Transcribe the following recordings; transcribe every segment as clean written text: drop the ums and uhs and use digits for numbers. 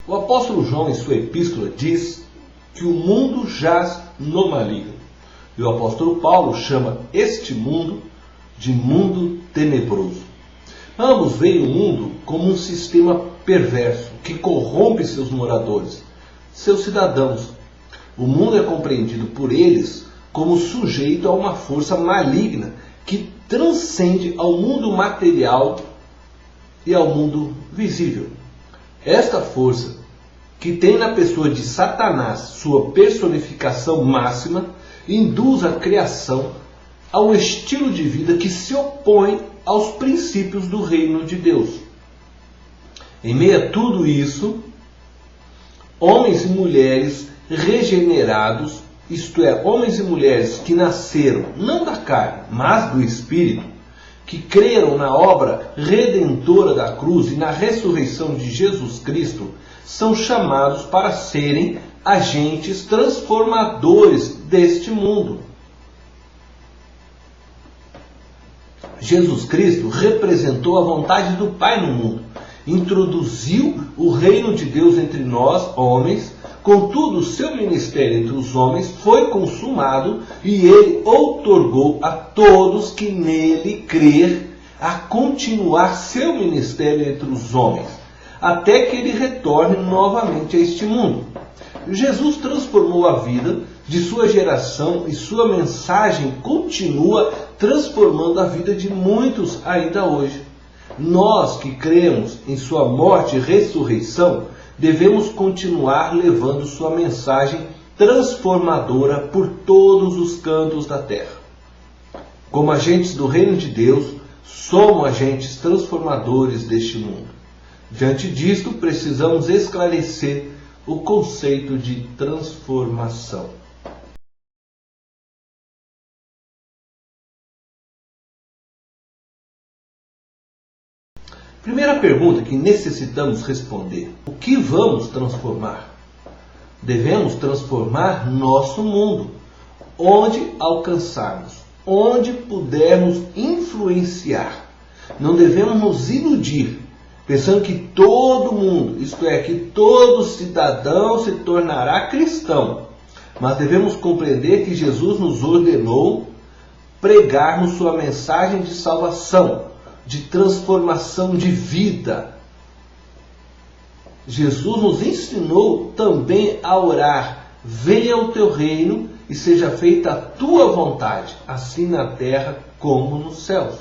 O apóstolo João, em sua epístola, diz que o mundo jaz no maligno. E o apóstolo Paulo chama este mundo de mundo tenebroso. Ambos veem o mundo como um sistema perverso que corrompe seus moradores, seus cidadãos. O mundo é compreendido por eles como sujeito a uma força maligna que transcende ao mundo material e ao mundo visível. Esta força, que tem na pessoa de Satanás sua personificação máxima, induz a criação a um estilo de vida que se opõe aos princípios do reino de Deus. Em meio a tudo isso, homens e mulheres regenerados, isto é, homens e mulheres que nasceram não da carne, mas do Espírito, que creram na obra redentora da cruz e na ressurreição de Jesus Cristo, são chamados para serem agentes transformadores deste mundo. Jesus Cristo representou a vontade do Pai no mundo, introduziu o reino de Deus entre nós, homens. Contudo, o seu ministério entre os homens foi consumado e ele outorgou a todos que nele crer a continuar seu ministério entre os homens, até que ele retorne novamente a este mundo. Jesus transformou a vida de sua geração e sua mensagem continua transformando a vida de muitos ainda hoje. Nós que cremos em sua morte e ressurreição, devemos continuar levando sua mensagem transformadora por todos os cantos da terra. Como agentes do reino de Deus, somos agentes transformadores deste mundo. Diante disto, precisamos esclarecer o conceito de transformação. Primeira pergunta que necessitamos responder: o que vamos transformar? Devemos transformar nosso mundo, onde alcançarmos, onde pudermos influenciar. Não devemos nos iludir, pensando que todo mundo, isto é, que todo cidadão se tornará cristão. Mas devemos compreender que Jesus nos ordenou pregarmos sua mensagem de salvação, de transformação de vida. Jesus nos ensinou também a orar: venha o teu reino e seja feita a tua vontade, assim na terra como nos céus.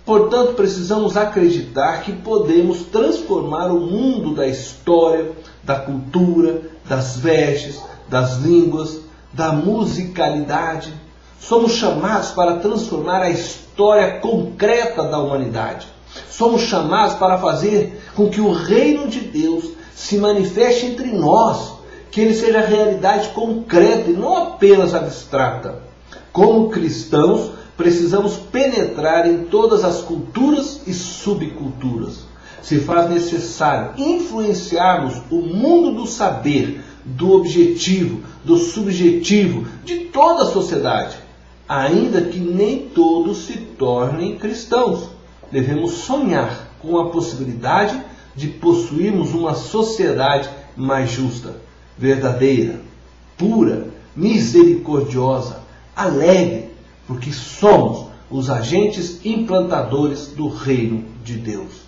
Portanto, precisamos acreditar que podemos transformar o mundo da história, da cultura, das vestes, das línguas, da musicalidade. Somos chamados para transformar a história concreta da humanidade. Somos chamados para fazer com que o reino de Deus se manifeste entre nós, que ele seja realidade concreta e não apenas abstrata. Como cristãos, precisamos penetrar em todas as culturas e subculturas. Se faz necessário influenciarmos o mundo do saber, do objetivo, do subjetivo, de toda a sociedade, ainda que nem todos se tornem cristãos. Devemos sonhar com a possibilidade de possuirmos uma sociedade mais justa, verdadeira, pura, misericordiosa, alegre, porque somos os agentes implantadores do reino de Deus.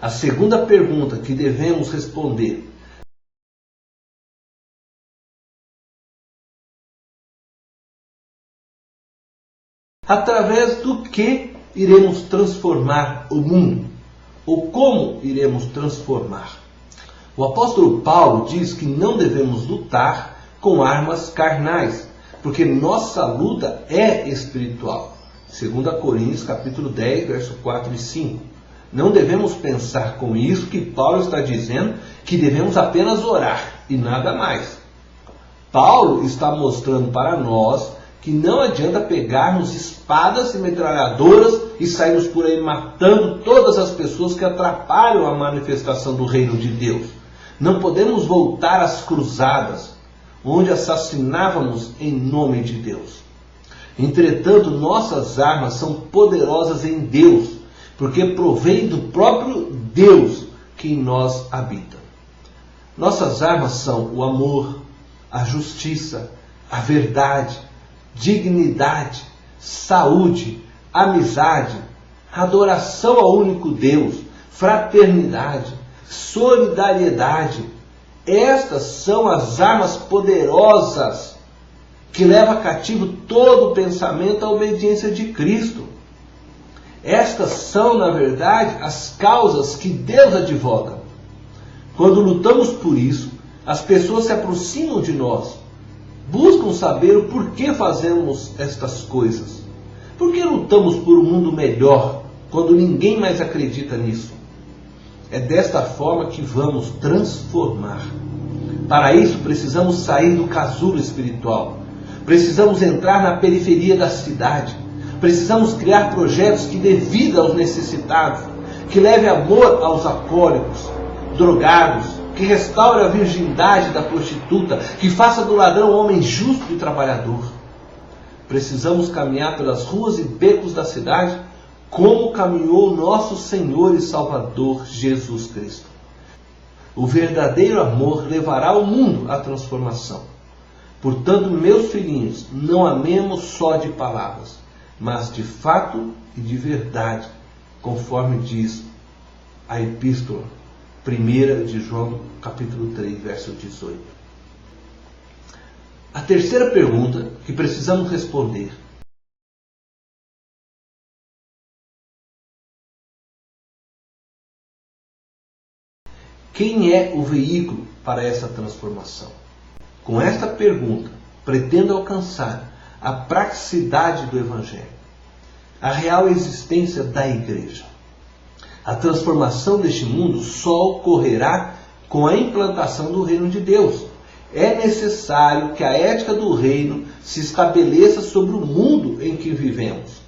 A segunda pergunta que devemos responder: através do que iremos transformar o mundo? Ou como iremos transformar? O apóstolo Paulo diz que não devemos lutar com armas carnais, porque nossa luta é espiritual. 2 Coríntios capítulo 10, verso 4 e 5. Não devemos pensar com isso que Paulo está dizendo que devemos apenas orar e nada mais. Paulo está mostrando para nós que não adianta pegarmos espadas e metralhadoras e sairmos por aí matando todas as pessoas que atrapalham a manifestação do reino de Deus. Não podemos voltar às cruzadas, onde assassinávamos em nome de Deus. Entretanto, nossas armas são poderosas em Deus, porque provém do próprio Deus que em nós habita. Nossas armas são o amor, a justiça, a verdade, dignidade, saúde, amizade, adoração ao único Deus, fraternidade, solidariedade. Estas são as armas poderosas que levam cativo todo o pensamento à obediência de Cristo. Estas são, na verdade, as causas que Deus advoga. Quando lutamos por isso, as pessoas se aproximam de nós, buscam saber o porquê fazemos estas coisas. Por que lutamos por um mundo melhor quando ninguém mais acredita nisso? É desta forma que vamos transformar. Para isso precisamos sair do casulo espiritual. Precisamos entrar na periferia da cidade. Precisamos criar projetos que dê vida aos necessitados, que leve amor aos alcoólicos, drogados, que restaure a virgindade da prostituta, que faça do ladrão um homem justo e trabalhador. Precisamos caminhar pelas ruas e becos da cidade como caminhou nosso Senhor e Salvador Jesus Cristo. O verdadeiro amor levará o mundo à transformação. Portanto, meus filhinhos, não amemos só de palavras, mas de fato e de verdade, conforme diz a epístola 1 de João, capítulo 3, verso 18. A terceira pergunta que precisamos responder: quem é o veículo para essa transformação? Com esta pergunta, pretendo alcançar a praticidade do Evangelho, a real existência da Igreja. A transformação deste mundo só ocorrerá com a implantação do reino de Deus. É necessário que a ética do reino se estabeleça sobre o mundo em que vivemos.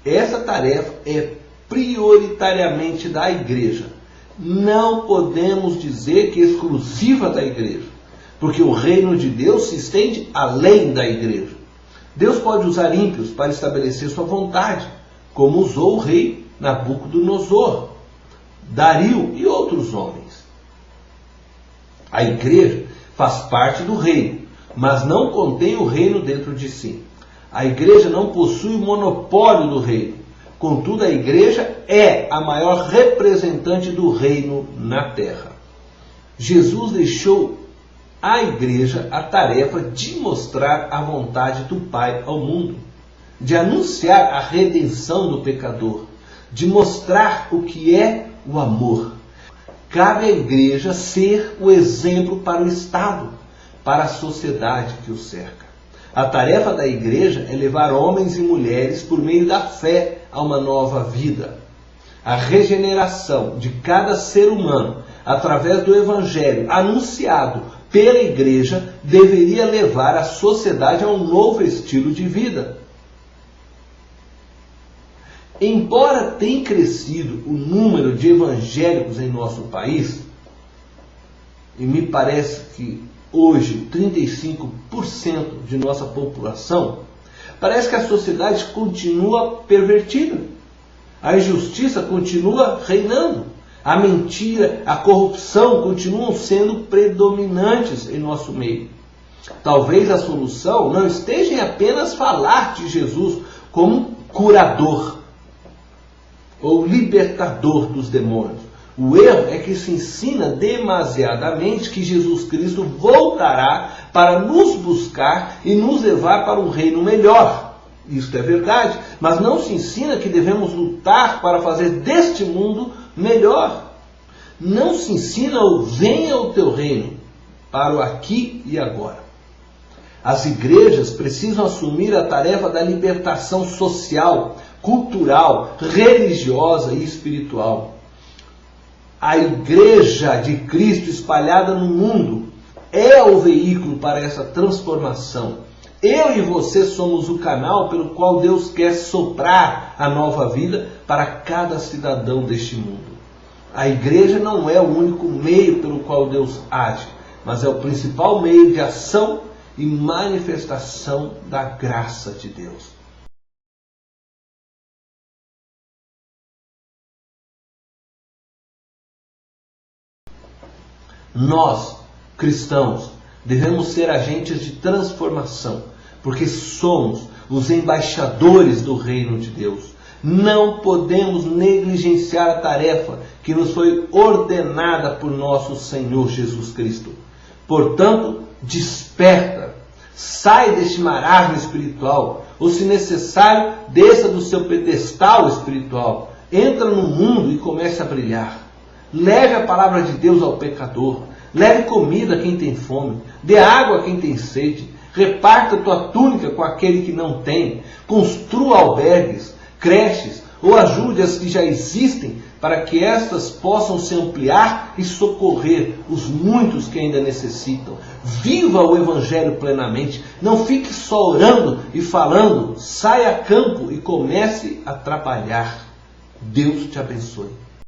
Essa tarefa é prioritariamente da Igreja. Não podemos dizer que é exclusiva da Igreja, porque o reino de Deus se estende além da Igreja. Deus pode usar ímpios para estabelecer sua vontade, como usou o rei Nabucodonosor, Dario e outros homens. A Igreja faz parte do reino, mas não contém o reino dentro de si. A Igreja não possui o monopólio do reino. Contudo, a Igreja é a maior representante do reino na terra. Jesus deixou à Igreja a tarefa de mostrar a vontade do Pai ao mundo, de anunciar a redenção do pecador, de mostrar o que é o amor. Cabe à Igreja ser o exemplo para o Estado, para a sociedade que o cerca. A tarefa da Igreja é levar homens e mulheres, por meio da fé, a uma nova vida. A regeneração de cada ser humano, através do Evangelho anunciado pela Igreja, deveria levar a sociedade a um novo estilo de vida. Embora tenha crescido o número de evangélicos em nosso país, e me parece que hoje 35% de nossa população, parece que a sociedade continua pervertida. A injustiça continua reinando. A mentira, a corrupção continuam sendo predominantes em nosso meio. Talvez a solução não esteja em apenas falar de Jesus como curador ou libertador dos demônios. O erro é que se ensina demasiadamente que Jesus Cristo voltará para nos buscar e nos levar para um reino melhor. Isto é verdade, mas não se ensina que devemos lutar para fazer deste mundo melhor. Não se ensina o venha o teu reino para o aqui e agora. As igrejas precisam assumir a tarefa da libertação social, cultural, religiosa e espiritual. A Igreja de Cristo espalhada no mundo é o veículo para essa transformação. Eu e você somos o canal pelo qual Deus quer soprar a nova vida para cada cidadão deste mundo. A Igreja não é o único meio pelo qual Deus age, mas é o principal meio de ação e manifestação da graça de Deus. Nós, cristãos, devemos ser agentes de transformação, porque somos os embaixadores do reino de Deus. Não podemos negligenciar a tarefa que nos foi ordenada por nosso Senhor Jesus Cristo. Portanto, desperta, sai deste marasmo espiritual, ou se necessário, desça do seu pedestal espiritual, entra no mundo e comece a brilhar. Leve a palavra de Deus ao pecador, leve comida a quem tem fome, dê água a quem tem sede, reparta tua túnica com aquele que não tem, construa albergues, creches ou ajude as que já existem para que estas possam se ampliar e socorrer os muitos que ainda necessitam. Viva o Evangelho plenamente, não fique só orando e falando, saia a campo e comece a trabalhar. Deus te abençoe.